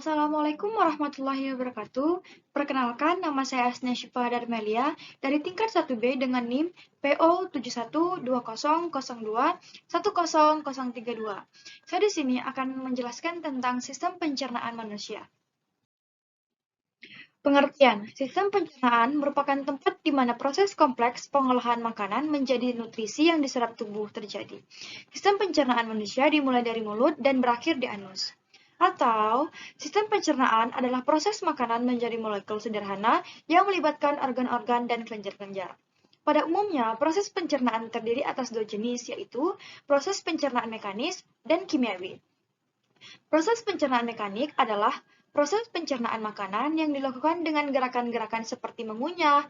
Assalamualaikum warahmatullahi wabarakatuh. Perkenalkan, nama saya Asnia Syifa Darmelia dari tingkat 1B dengan NIM PO 712002100032. Saya di sini akan menjelaskan tentang sistem pencernaan manusia. Pengertian, sistem pencernaan merupakan tempat di mana proses kompleks pengolahan makanan menjadi nutrisi yang diserap tubuh terjadi. Sistem pencernaan manusia dimulai dari mulut dan berakhir di anus. Atau, sistem pencernaan adalah proses makanan menjadi molekul sederhana yang melibatkan organ-organ dan kelenjar-kelenjar. Pada umumnya, proses pencernaan terdiri atas dua jenis, yaitu proses pencernaan mekanis dan kimiawi. Proses pencernaan mekanik adalah proses pencernaan makanan yang dilakukan dengan gerakan-gerakan seperti mengunyah,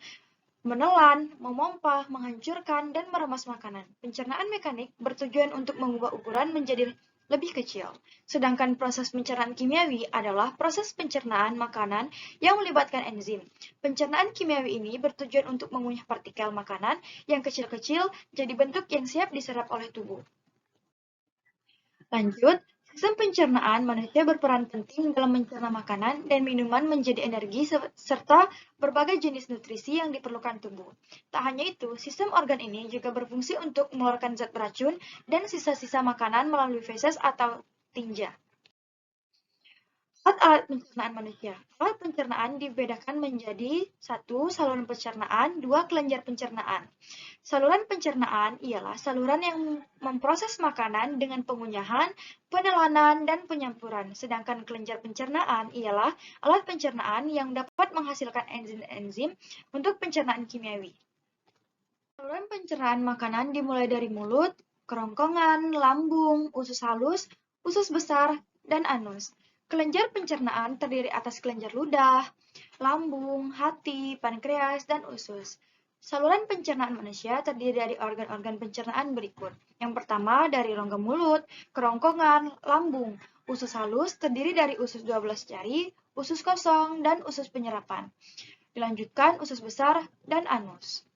menelan, memompa, menghancurkan, dan meremas makanan. Pencernaan mekanik bertujuan untuk mengubah ukuran menjadi lebih kecil. Sedangkan proses pencernaan kimiawi adalah proses pencernaan makanan yang melibatkan enzim. Pencernaan kimiawi ini bertujuan untuk mengunyah partikel makanan yang kecil-kecil jadi bentuk yang siap diserap oleh tubuh. Lanjut, sistem pencernaan manusia berperan penting dalam mencerna makanan dan minuman menjadi energi serta berbagai jenis nutrisi yang diperlukan tubuh. Tak hanya itu, sistem organ ini juga berfungsi untuk mengeluarkan zat beracun dan sisa-sisa makanan melalui feses atau tinja. Alat-alat pencernaan manusia. Alat pencernaan dibedakan menjadi 1. Saluran pencernaan, 2. Kelenjar pencernaan. Saluran pencernaan ialah saluran yang memproses makanan dengan pengunyahan, penelanan, dan penyampuran. Sedangkan kelenjar pencernaan ialah alat pencernaan yang dapat menghasilkan enzim-enzim untuk pencernaan kimiawi. Saluran pencernaan makanan dimulai dari mulut, kerongkongan, lambung, usus halus, usus besar, dan anus. Kelenjar pencernaan terdiri atas kelenjar ludah, lambung, hati, pankreas, dan usus. Saluran pencernaan manusia terdiri dari organ-organ pencernaan berikut. Yang pertama dari rongga mulut, kerongkongan, lambung. Usus halus terdiri dari usus 12 jari, usus kosong, dan usus penyerapan. Dilanjutkan usus besar dan anus.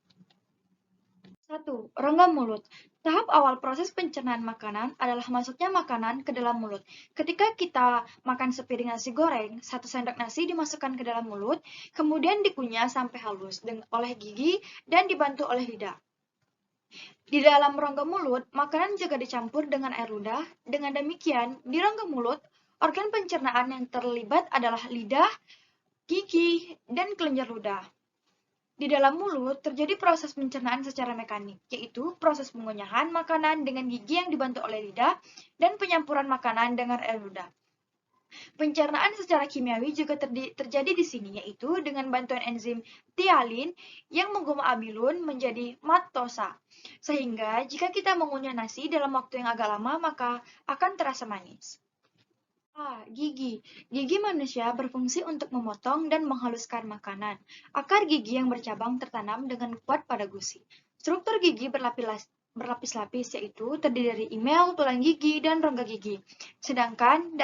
1. Rongga mulut. Tahap awal proses pencernaan makanan adalah masuknya makanan ke dalam mulut. Ketika kita makan sepiring nasi goreng, 1 sendok nasi dimasukkan ke dalam mulut, kemudian dikunyah sampai halus oleh gigi dan dibantu oleh lidah. Di dalam rongga mulut, makanan juga dicampur dengan air ludah. Dengan demikian, di rongga mulut, organ pencernaan yang terlibat adalah lidah, gigi, dan kelenjar ludah. Di dalam mulut terjadi proses pencernaan secara mekanik, yaitu proses pengunyahan makanan dengan gigi yang dibantu oleh lidah dan penyampuran makanan dengan air ludah. Pencernaan secara kimiawi juga terjadi di sini, yaitu dengan bantuan enzim tialin yang mengguma abilun menjadi maltosa. Sehingga jika kita mengunyah nasi dalam waktu yang agak lama, maka akan terasa manis. Gigi. Gigi manusia berfungsi untuk memotong dan menghaluskan makanan. Akar gigi yang bercabang tertanam dengan kuat pada gusi. Struktur gigi berlapis-lapis yaitu terdiri dari emel, tulang gigi, dan rongga gigi. Sedangkan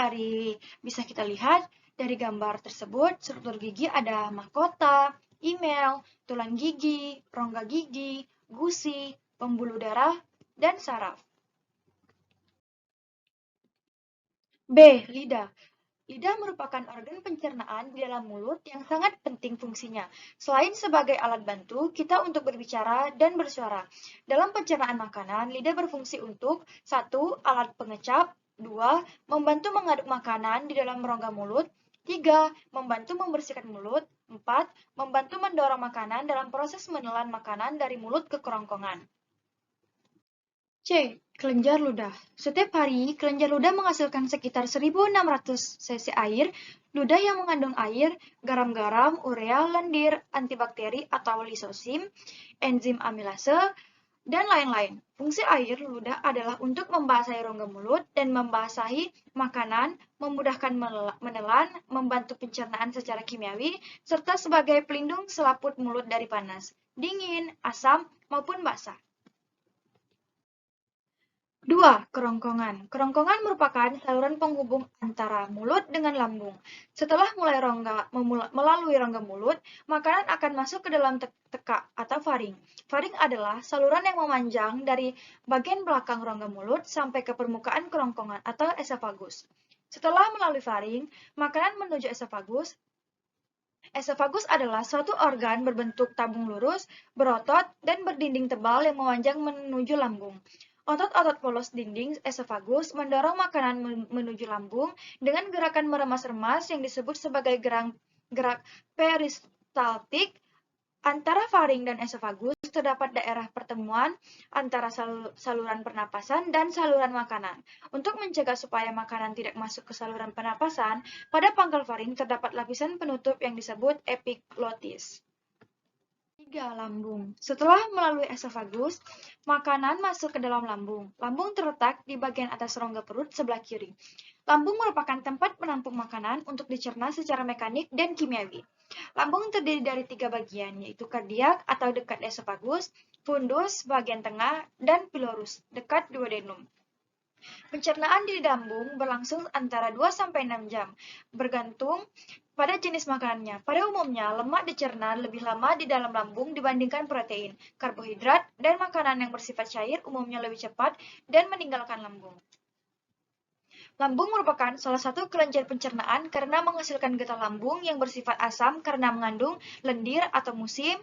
bisa kita lihat dari gambar tersebut, struktur gigi ada mahkota, emel, tulang gigi, rongga gigi, gusi, pembuluh darah, dan saraf. B. Lidah. Lidah merupakan organ pencernaan di dalam mulut yang sangat penting fungsinya. Selain sebagai alat bantu kita untuk berbicara dan bersuara. Dalam pencernaan makanan, lidah berfungsi untuk 1. Alat pengecap, 2. Membantu mengaduk makanan di dalam rongga mulut, 3. Membantu membersihkan mulut, 4. Membantu mendorong makanan dalam proses menelan makanan dari mulut ke kerongkongan. C. Kelenjar ludah. Setiap hari, kelenjar ludah menghasilkan sekitar 1.600 cc air. Ludah yang mengandung air, garam-garam, urea, lendir, antibakteri atau lisosim, enzim amilase, dan lain-lain. Fungsi air ludah adalah untuk membasahi rongga mulut dan membasahi makanan, memudahkan menelan, membantu pencernaan secara kimiawi, serta sebagai pelindung selaput mulut dari panas, dingin, asam, maupun basah. 2. Kerongkongan. Kerongkongan merupakan saluran penghubung antara mulut dengan lambung. Setelah melalui rongga mulut, makanan akan masuk ke dalam tekak atau faring. Faring adalah saluran yang memanjang dari bagian belakang rongga mulut sampai ke permukaan kerongkongan atau esofagus. Setelah melalui faring, makanan menuju esofagus. Esofagus adalah suatu organ berbentuk tabung lurus, berotot, dan berdinding tebal yang memanjang menuju lambung. Otot-otot polos dinding esofagus mendorong makanan menuju lambung dengan gerakan meremas-remas yang disebut sebagai gerak peristaltik. Antara faring dan esofagus terdapat daerah pertemuan antara saluran pernapasan dan saluran makanan. Untuk mencegah supaya makanan tidak masuk ke saluran pernapasan, pada pangkal faring terdapat lapisan penutup yang disebut epiglotis. 3. Lambung. Setelah melalui esofagus, makanan masuk ke dalam lambung. Lambung terletak di bagian atas rongga perut sebelah kiri. Lambung merupakan tempat menampung makanan untuk dicerna secara mekanik dan kimiawi. Lambung terdiri dari 3 bagian, yaitu kardiak atau dekat esofagus, fundus bagian tengah, dan pylorus dekat duodenum. Pencernaan di lambung berlangsung antara 2-6 jam, bergantung pada jenis makanannya. Pada umumnya, lemak dicerna lebih lama di dalam lambung dibandingkan protein, karbohidrat, dan makanan yang bersifat cair umumnya lebih cepat dan meninggalkan lambung. Lambung merupakan salah satu kelenjar pencernaan karena menghasilkan getah lambung yang bersifat asam karena mengandung lendir atau musin,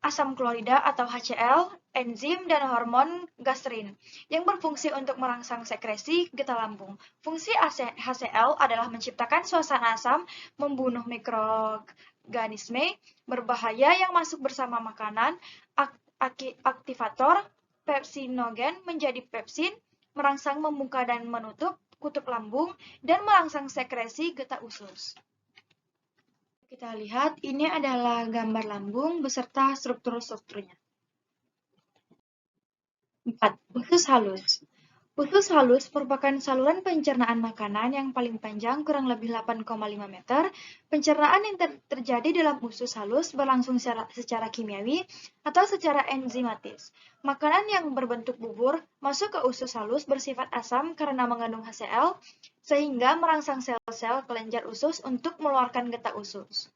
asam klorida atau HCl, enzim, dan hormon gastrin yang berfungsi untuk merangsang sekresi getah lambung. Fungsi HCl adalah menciptakan suasana asam, membunuh mikroorganisme berbahaya yang masuk bersama makanan, aktivator pepsinogen menjadi pepsin, merangsang membuka dan menutup kutub lambung, dan merangsang sekresi getah usus. Kita lihat, ini adalah gambar lambung beserta struktur-strukturnya. 4. Usus halus. Usus halus merupakan saluran pencernaan makanan yang paling panjang kurang lebih 8,5 meter. Pencernaan yang terjadi dalam usus halus berlangsung secara kimiawi atau secara enzimatis. Makanan yang berbentuk bubur masuk ke usus halus bersifat asam karena mengandung HCl, sehingga merangsang sel-sel kelenjar usus untuk mengeluarkan getah usus.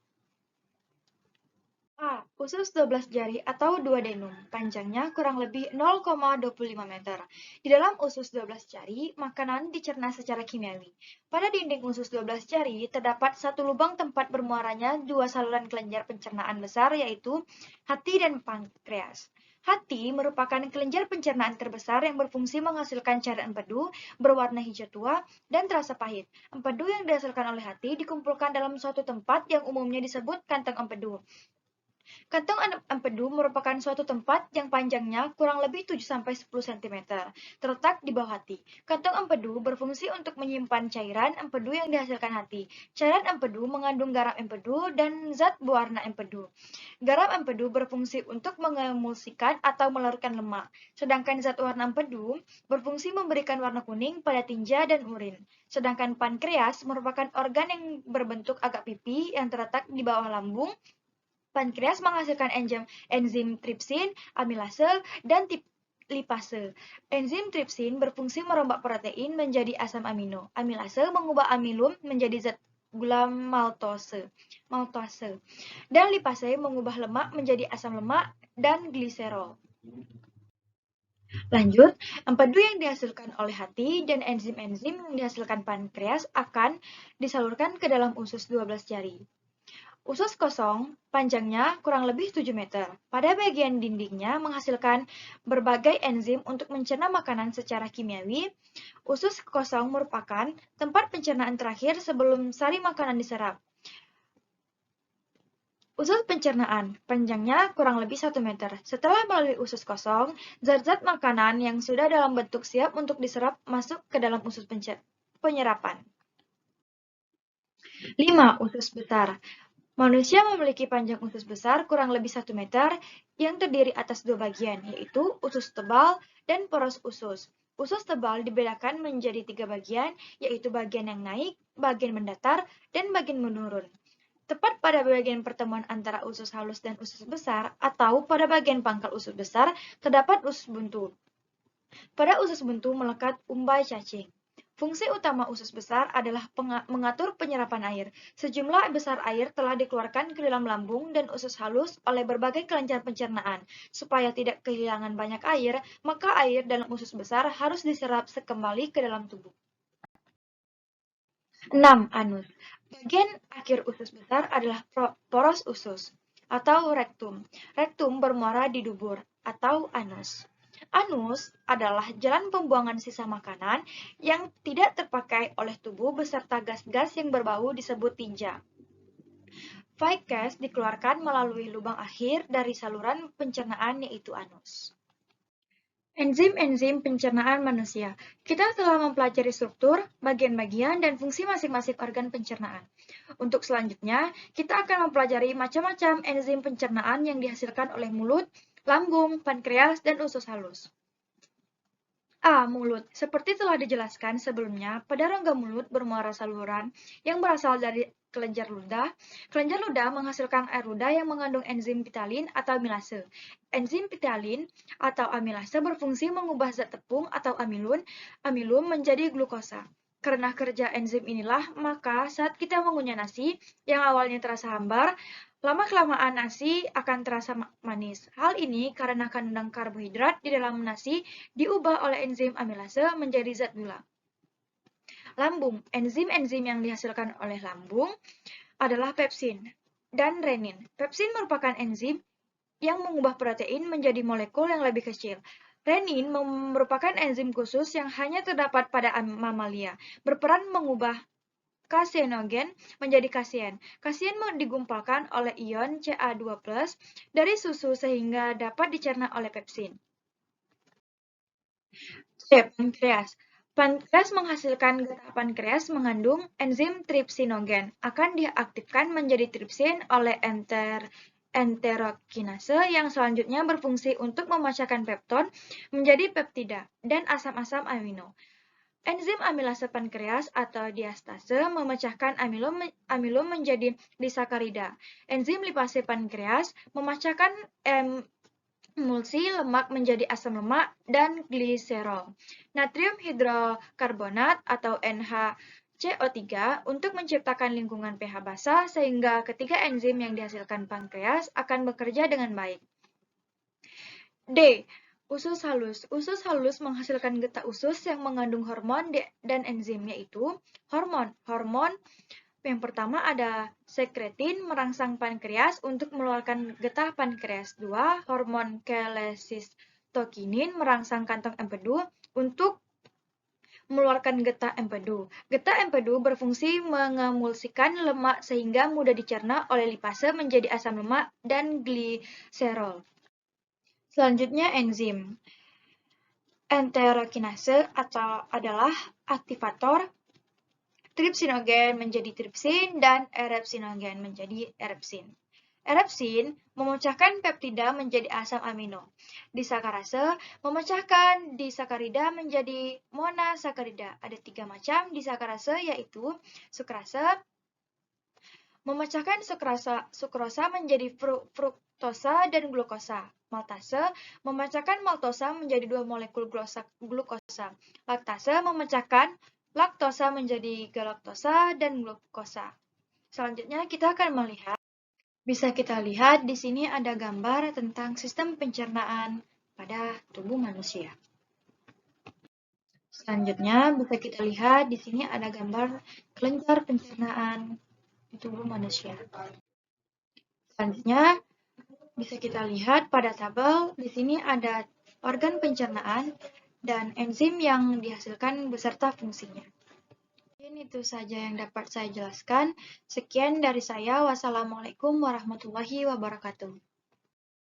A. Usus 12 jari atau duodenum, panjangnya kurang lebih 0,25 meter. Di dalam usus 12 jari, makanan dicerna secara kimiawi. Pada dinding usus 12 jari, terdapat satu lubang tempat bermuaranya dua saluran kelenjar pencernaan besar, yaitu hati dan pankreas. Hati merupakan kelenjar pencernaan terbesar yang berfungsi menghasilkan cairan empedu berwarna hijau tua dan terasa pahit. Empedu yang dihasilkan oleh hati dikumpulkan dalam suatu tempat yang umumnya disebut kantong empedu. Kantong empedu merupakan suatu tempat yang panjangnya kurang lebih 7-10 cm, terletak di bawah hati. Kantong empedu berfungsi untuk menyimpan cairan empedu yang dihasilkan hati. Cairan empedu mengandung garam empedu dan zat berwarna empedu. Garam empedu berfungsi untuk mengemulsikan atau melarutkan lemak, sedangkan zat warna empedu berfungsi memberikan warna kuning pada tinja dan urin. Sedangkan pankreas merupakan organ yang berbentuk agak pipi yang terletak di bawah lambung. Pankreas menghasilkan enzim tripsin, amilase, dan lipase. Enzim tripsin berfungsi merombak protein menjadi asam amino. Amilase mengubah amilum menjadi zat gula maltose. Dan lipase mengubah lemak menjadi asam lemak dan gliserol. Lanjut, empedu yang dihasilkan oleh hati dan enzim-enzim yang dihasilkan pankreas akan disalurkan ke dalam usus 12 jari. Usus kosong panjangnya kurang lebih 7 meter. Pada bagian dindingnya menghasilkan berbagai enzim untuk mencerna makanan secara kimiawi. Usus kosong merupakan tempat pencernaan terakhir sebelum sari makanan diserap. Usus pencernaan panjangnya kurang lebih 1 meter. Setelah melalui usus kosong, zat-zat makanan yang sudah dalam bentuk siap untuk diserap masuk ke dalam usus penyerapan. 5. Usus besar. Manusia memiliki panjang usus besar kurang lebih 1 meter yang terdiri atas 2 bagian, yaitu usus tebal dan poros usus. Usus tebal dibedakan menjadi 3 bagian, yaitu bagian yang naik, bagian mendatar, dan bagian menurun. Tepat pada bagian pertemuan antara usus halus dan usus besar, atau pada bagian pangkal usus besar, terdapat usus buntu. Pada usus buntu melekat umbai cacing. Fungsi utama usus besar adalah mengatur penyerapan air. Sejumlah besar air telah dikeluarkan ke dalam lambung dan usus halus oleh berbagai kelenjar pencernaan. Supaya tidak kehilangan banyak air, maka air dalam usus besar harus diserap kembali ke dalam tubuh. 6. Anus. Bagian akhir usus besar adalah poros usus atau rektum. Rektum bermuara di dubur atau anus. Anus adalah jalan pembuangan sisa makanan yang tidak terpakai oleh tubuh beserta gas-gas yang berbau disebut tinja. Feces dikeluarkan melalui lubang akhir dari saluran pencernaan yaitu anus. Enzim-enzim pencernaan manusia. Kita telah mempelajari struktur, bagian-bagian, dan fungsi masing-masing organ pencernaan. Untuk selanjutnya, kita akan mempelajari macam-macam enzim pencernaan yang dihasilkan oleh mulut, lambung, pankreas, dan usus halus. A. Mulut. Seperti telah dijelaskan sebelumnya, pada rongga mulut bermuara saluran yang berasal dari kelenjar ludah. Kelenjar ludah menghasilkan air ludah yang mengandung enzim pitalin atau amilase. Enzim pitalin atau amilase berfungsi mengubah zat tepung atau amilum menjadi glukosa. Karena kerja enzim inilah, maka saat kita mengunyah nasi yang awalnya terasa hambar, lama-kelamaan nasi akan terasa manis. Hal ini karena kandungan karbohidrat di dalam nasi diubah oleh enzim amilase menjadi zat gula. Lambung. Enzim-enzim yang dihasilkan oleh lambung adalah pepsin dan renin. Pepsin merupakan enzim yang mengubah protein menjadi molekul yang lebih kecil. Renin merupakan enzim khusus yang hanya terdapat pada mamalia, berperan mengubah kaseinogen menjadi kasein. Kasein digumpalkan oleh ion Ca2+ dari susu sehingga dapat dicerna oleh pepsin. C. Pankreas. Pankreas menghasilkan getah pankreas mengandung enzim tripsinogen. Akan diaktifkan menjadi tripsin oleh enterokinase yang selanjutnya berfungsi untuk memecahkan pepton menjadi peptida dan asam-asam amino. Enzim amilase pankreas atau diastase memecahkan amilum menjadi disakarida. Enzim lipase pankreas memecahkan emulsi lemak menjadi asam lemak dan gliserol. Natrium hidrokarbonat atau NaCO3 untuk menciptakan lingkungan pH basa sehingga ketiga enzim yang dihasilkan pankreas akan bekerja dengan baik. D. Usus halus. Usus halus menghasilkan getah usus yang mengandung hormon dan enzim, yaitu hormon. Hormon yang pertama ada sekretin merangsang pankreas untuk mengeluarkan getah pankreas. 2. Hormon kolesistokinin merangsang kantong empedu untuk mengeluarkan getah empedu. Getah empedu berfungsi mengemulsikan lemak sehingga mudah dicerna oleh lipase menjadi asam lemak dan gliserol. Selanjutnya enzim. Enterokinase adalah aktivator tripsinogen menjadi tripsin dan erepsinogen menjadi erepsin. Erepsin memecahkan peptida menjadi asam amino. Disakarase memecahkan disakarida menjadi monosakarida. Ada 3 macam disakarase yaitu sukrase, memecahkan sukrosa menjadi fruktosa dan glukosa. Maltase memecahkan maltosa menjadi 2 molekul glukosa. Laktase memecahkan laktosa menjadi galaktosa dan glukosa. Selanjutnya kita akan melihat, bisa kita lihat di sini ada gambar tentang sistem pencernaan pada tubuh manusia. Selanjutnya bisa kita lihat di sini ada gambar kelenjar pencernaan di tubuh manusia. Selanjutnya bisa kita lihat pada tabel di sini ada organ pencernaan dan enzim yang dihasilkan beserta fungsinya. Mungkin itu saja yang dapat saya jelaskan. Sekian dari saya. Wassalamualaikum warahmatullahi wabarakatuh.